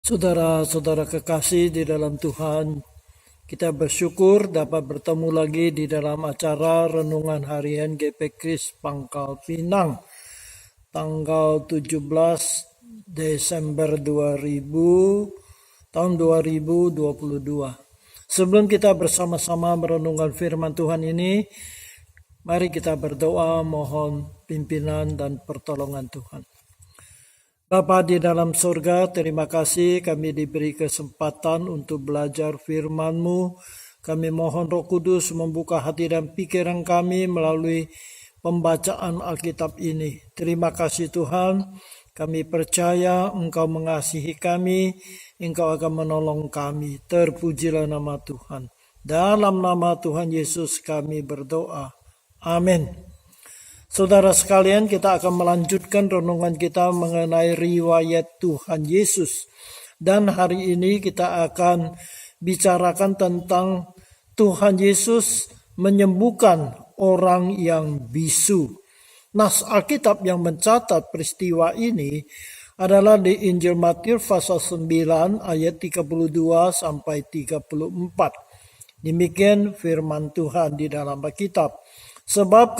Saudara-saudara kekasih di dalam Tuhan, kita bersyukur dapat bertemu lagi di dalam acara Renungan Harian GP Kris Pangkal Pinang, tanggal 17 Desember 2022. Sebelum kita bersama-sama merenungkan firman Tuhan ini, mari kita berdoa mohon pimpinan dan pertolongan Tuhan. Bapa di dalam surga, terima kasih kami diberi kesempatan untuk belajar firman-Mu. Kami mohon Roh Kudus membuka hati dan pikiran kami melalui pembacaan Alkitab ini. Terima kasih Tuhan, kami percaya Engkau mengasihi kami, Engkau akan menolong kami. Terpujilah nama Tuhan. Dalam nama Tuhan Yesus kami berdoa. Amin. Saudara sekalian, kita akan melanjutkan renungan kita mengenai riwayat Tuhan Yesus. Dan hari ini kita akan bicarakan tentang Tuhan Yesus menyembuhkan orang yang bisu. Nas Alkitab yang mencatat peristiwa ini adalah di Injil Matius pasal 9 ayat 32 sampai 34. Demikian firman Tuhan di dalam Alkitab. Sebab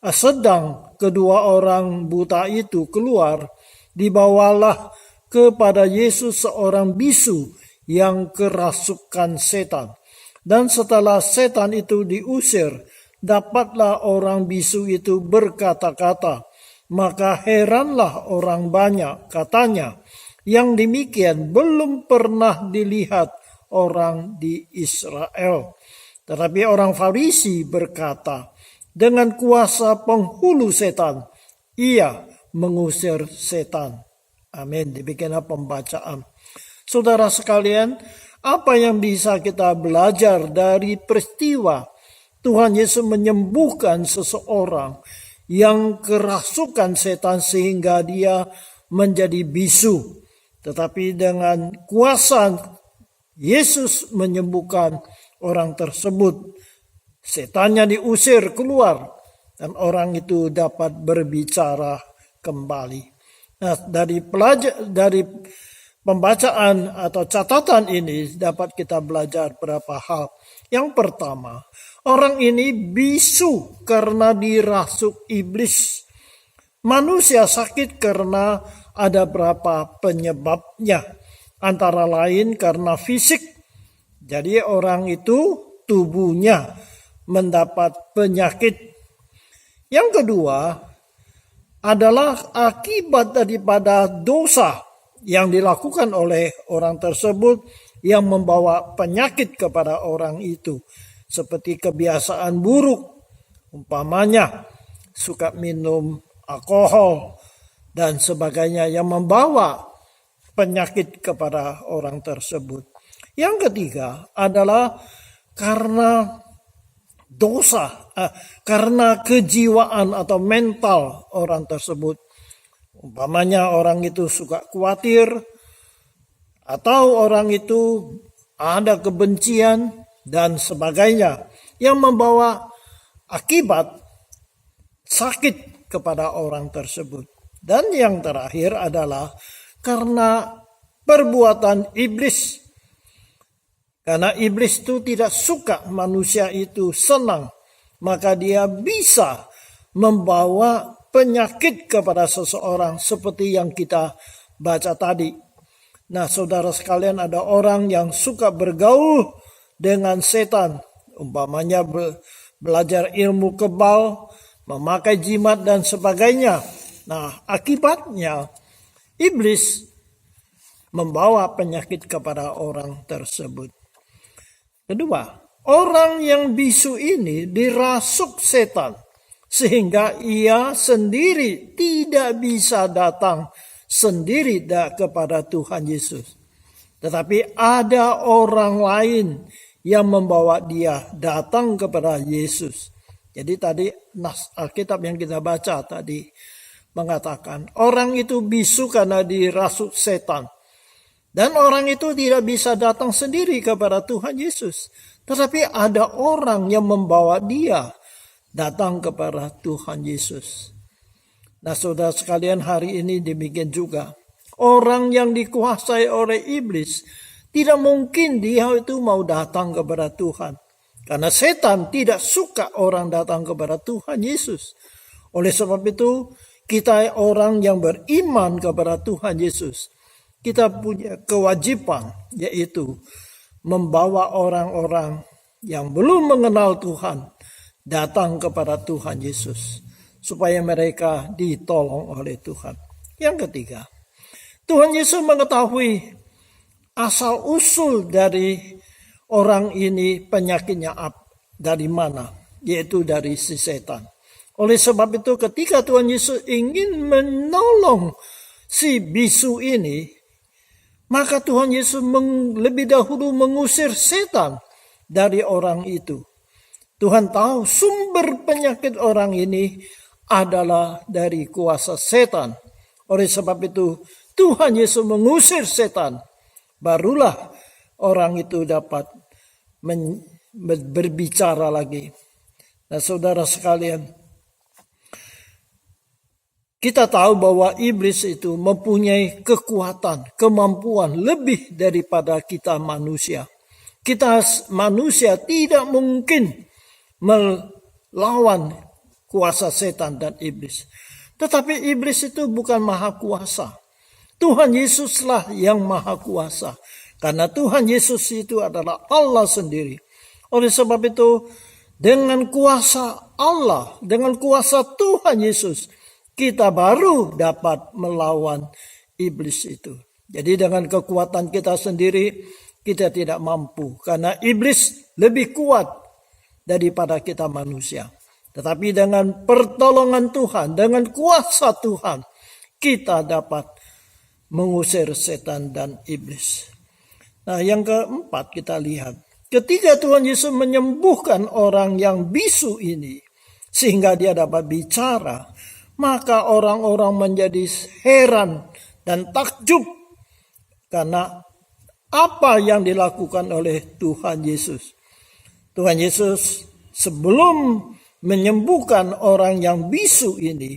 sedang kedua orang buta itu keluar, dibawalah kepada Yesus seorang bisu yang kerasukan setan. Dan setelah setan itu diusir, dapatlah orang bisu itu berkata-kata. Maka heranlah orang banyak, katanya, yang demikian belum pernah dilihat orang di Israel. Tetapi orang Farisi berkata, dengan kuasa penghulu setan, ia mengusir setan. Amin. Demikianlah pembacaan. Saudara sekalian, apa yang bisa kita belajar dari peristiwa Tuhan Yesus menyembuhkan seseorang yang kerasukan setan sehingga dia menjadi bisu. Tetapi dengan kuasa Yesus menyembuhkan orang tersebut, setannya diusir keluar dan orang itu dapat berbicara kembali. Nah, dari pembacaan atau catatan ini dapat kita belajar beberapa hal. Yang pertama, orang ini bisu karena dirasuk iblis. Manusia sakit karena ada berapa penyebabnya. Antara lain karena fisik. Jadi orang itu tubuhnya mendapat penyakit. Yang kedua adalah akibat daripada dosa yang dilakukan oleh orang tersebut yang membawa penyakit kepada orang itu. Seperti kebiasaan buruk, umpamanya suka minum alkohol dan sebagainya yang membawa penyakit kepada orang tersebut. Yang ketiga adalah karena dosa, karena kejiwaan atau mental orang tersebut. Umpamanya orang itu suka khawatir, atau orang itu ada kebencian dan sebagainya yang membawa akibat sakit kepada orang tersebut. Dan yang terakhir adalah karena perbuatan iblis. Karena iblis itu tidak suka manusia itu senang, maka dia bisa membawa penyakit kepada seseorang seperti yang kita baca tadi. Nah, saudara sekalian, ada orang yang suka bergaul dengan setan, umpamanya belajar ilmu kebal, memakai jimat dan sebagainya. Nah, akibatnya iblis membawa penyakit kepada orang tersebut. Kedua, orang yang bisu ini dirasuk setan sehingga ia sendiri tidak bisa datang sendiri kepada Tuhan Yesus. Tetapi ada orang lain yang membawa dia datang kepada Yesus. Jadi tadi nas Alkitab yang kita baca tadi mengatakan orang itu bisu karena dirasuk setan. Dan orang itu tidak bisa datang sendiri kepada Tuhan Yesus. Tetapi ada orang yang membawa dia datang kepada Tuhan Yesus. Nah, saudara sekalian, hari ini demikian juga. orang yang dikuasai oleh iblis, tidak mungkin dia itu mau datang kepada Tuhan. Karena setan tidak suka orang datang kepada Tuhan Yesus. Oleh sebab itu, kita orang yang beriman kepada Tuhan Yesus, kita punya kewajiban, yaitu membawa orang-orang yang belum mengenal Tuhan datang kepada Tuhan Yesus, supaya mereka ditolong oleh Tuhan. Yang ketiga, Tuhan Yesus mengetahui asal-usul dari orang ini penyakitnya dari mana, yaitu dari si setan. Oleh sebab itu ketika Tuhan Yesus ingin menolong si bisu ini, maka Tuhan Yesus lebih dahulu mengusir setan dari orang itu. Tuhan tahu sumber penyakit orang ini adalah dari kuasa setan. Oleh sebab itu Tuhan Yesus mengusir setan. Barulah orang itu dapat berbicara lagi. Nah, saudara sekalian, kita tahu bahwa iblis itu mempunyai kekuatan, kemampuan lebih daripada kita manusia. Kita manusia tidak mungkin melawan kuasa setan dan iblis. Tetapi iblis itu bukan maha kuasa. Tuhan Yesuslah yang maha kuasa. Karena Tuhan Yesus itu adalah Allah sendiri. Oleh sebab itu, dengan kuasa Allah, dengan kuasa Tuhan Yesus, kita baru dapat melawan iblis itu. Jadi dengan kekuatan kita sendiri, kita tidak mampu. Karena iblis lebih kuat daripada kita manusia. Tetapi dengan pertolongan Tuhan, dengan kuasa Tuhan, kita dapat mengusir setan dan iblis. Nah, yang keempat kita lihat. Ketika Tuhan Yesus menyembuhkan orang yang bisu ini, sehingga dia dapat bicara, maka orang-orang menjadi heran dan takjub karena apa yang dilakukan oleh Tuhan Yesus. Tuhan Yesus sebelum menyembuhkan orang yang bisu ini,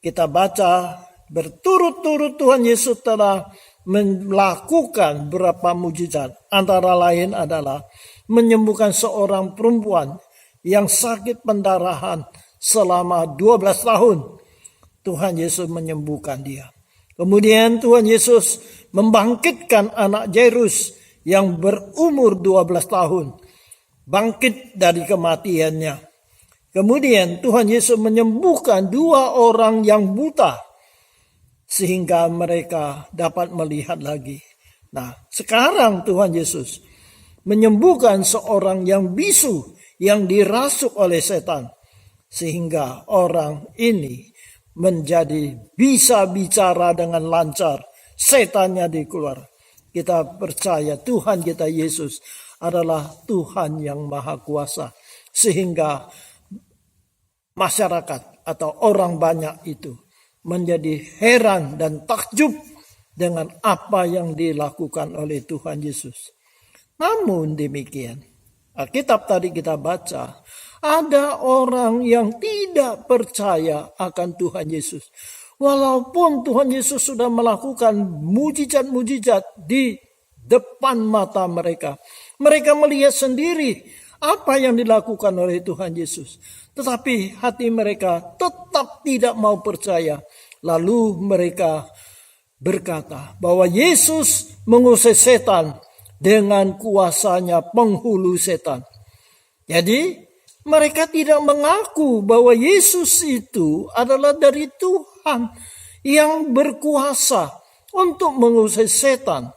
kita baca berturut-turut Tuhan Yesus telah melakukan beberapa mujizat. Antara lain adalah menyembuhkan seorang perempuan yang sakit pendarahan selama 12 tahun. Tuhan Yesus menyembuhkan dia. Kemudian Tuhan Yesus membangkitkan anak Jairus yang berumur 12 tahun. Bangkit dari kematiannya. Kemudian Tuhan Yesus menyembuhkan 2 orang yang buta, sehingga mereka dapat melihat lagi. Nah, sekarang Tuhan Yesus menyembuhkan seorang yang bisu, yang dirasuk oleh setan, sehingga orang ini menjadi bisa bicara dengan lancar, setannya dikeluar. Kita percaya Tuhan kita Yesus adalah Tuhan yang maha kuasa, sehingga masyarakat atau orang banyak itu menjadi heran dan takjub dengan apa yang dilakukan oleh Tuhan Yesus. Namun demikian, Alkitab tadi kita baca, ada orang yang tidak percaya akan Tuhan Yesus. Walaupun Tuhan Yesus sudah melakukan mujizat-mujizat di depan mata mereka. Mereka melihat sendiri apa yang dilakukan oleh Tuhan Yesus. Tetapi hati mereka tetap tidak mau percaya. Lalu mereka berkata bahwa Yesus mengusir setan dengan kuasanya penghulu setan. Jadi mereka tidak mengaku bahwa Yesus itu adalah dari Tuhan yang berkuasa untuk mengusir setan.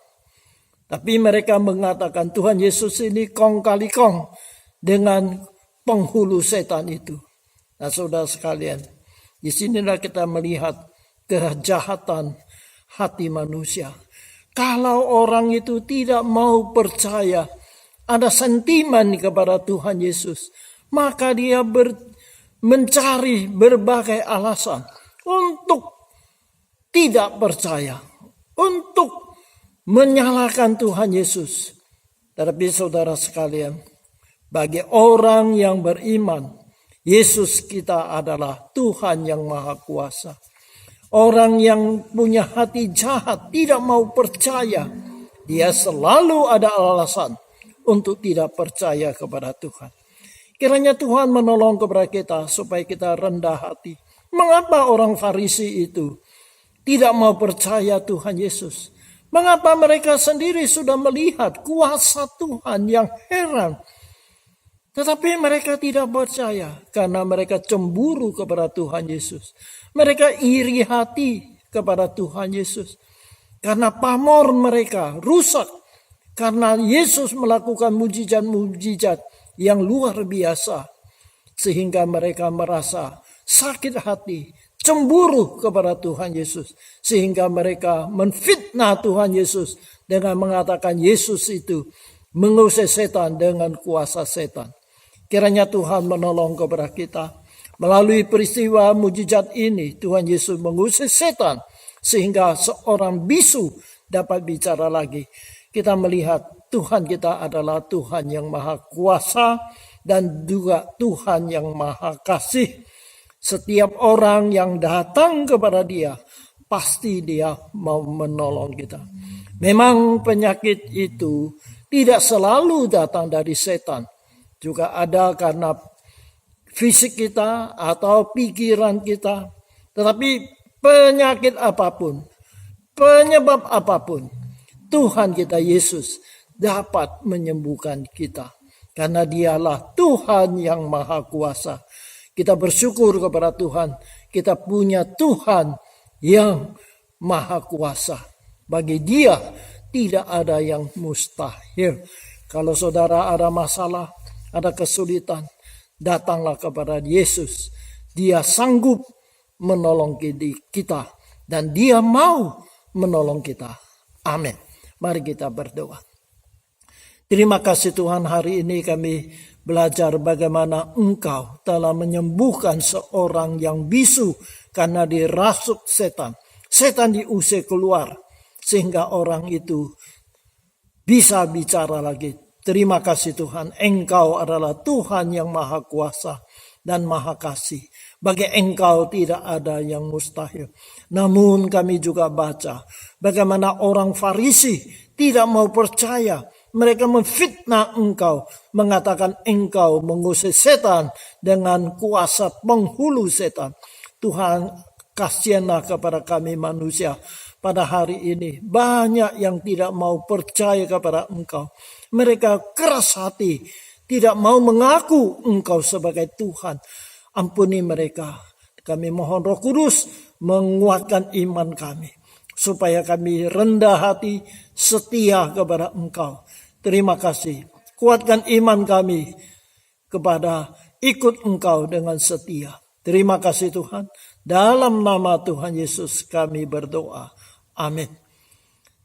Tapi mereka mengatakan Tuhan Yesus ini kong kali kong dengan penghulu setan itu. Nah, saudara sekalian, di sinilah kita melihat kejahatan hati manusia. Kalau orang itu tidak mau percaya, ada sentimen kepada Tuhan Yesus, maka dia mencari berbagai alasan untuk tidak percaya, untuk menyalahkan Tuhan Yesus. Tetapi saudara sekalian, bagi orang yang beriman, Yesus kita adalah Tuhan yang Maha Kuasa. Orang yang punya hati jahat tidak mau percaya. Dia selalu ada alasan untuk tidak percaya kepada Tuhan. Kiranya Tuhan menolong kepada kita supaya kita rendah hati. Mengapa orang Farisi itu tidak mau percaya Tuhan Yesus? Mengapa mereka sendiri sudah melihat kuasa Tuhan yang heran, tetapi mereka tidak percaya karena mereka cemburu kepada Tuhan Yesus. Mereka iri hati kepada Tuhan Yesus. Karena pamor mereka rusak. Karena Yesus melakukan mujizat-mujizat yang luar biasa. Sehingga mereka merasa sakit hati, cemburu kepada Tuhan Yesus. Sehingga mereka menfitnah Tuhan Yesus dengan mengatakan Yesus itu mengusir setan dengan kuasa setan. Kiranya Tuhan menolong kepada kita. Melalui peristiwa mujizat ini, Tuhan Yesus mengusir setan. Sehingga seorang bisu dapat bicara lagi. Kita melihat Tuhan kita adalah Tuhan yang maha kuasa. Dan juga Tuhan yang maha kasih. Setiap orang yang datang kepada Dia, pasti Dia mau menolong kita. Memang penyakit itu tidak selalu datang dari setan. Juga ada karena fisik kita atau pikiran kita. Tetapi penyakit apapun, penyebab apapun, Tuhan kita Yesus dapat menyembuhkan kita. Karena Dialah Tuhan yang maha kuasa. Kita bersyukur kepada Tuhan. Kita punya Tuhan yang maha kuasa. Bagi Dia tidak ada yang mustahil. Kalau saudara ada masalah, ada kesulitan, datanglah kepada Yesus. Dia sanggup menolong kita. Dan Dia mau menolong kita. Amin. Mari kita berdoa. Terima kasih Tuhan, hari ini kami belajar bagaimana Engkau telah menyembuhkan seorang yang bisu karena dirasuk setan. Setan diusir keluar sehingga orang itu bisa bicara lagi. Terima kasih Tuhan, Engkau adalah Tuhan yang maha kuasa dan maha kasih. Bagi Engkau tidak ada yang mustahil. Namun kami juga baca bagaimana orang Farisi tidak mau percaya. Mereka memfitnah Engkau, mengatakan Engkau mengusir setan dengan kuasa penghulu setan. Tuhan, kasihanlah kepada kami manusia pada hari ini. Banyak yang tidak mau percaya kepada Engkau. Mereka keras hati, tidak mau mengaku Engkau sebagai Tuhan. Ampuni mereka. Kami mohon Roh Kudus menguatkan iman kami, supaya kami rendah hati, setia kepada Engkau. Terima kasih. Kuatkan iman kami kepada ikut Engkau dengan setia. Terima kasih Tuhan. Dalam nama Tuhan Yesus kami berdoa. Amin.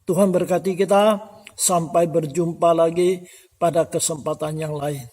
Tuhan berkati kita. Sampai berjumpa lagi pada kesempatan yang lain.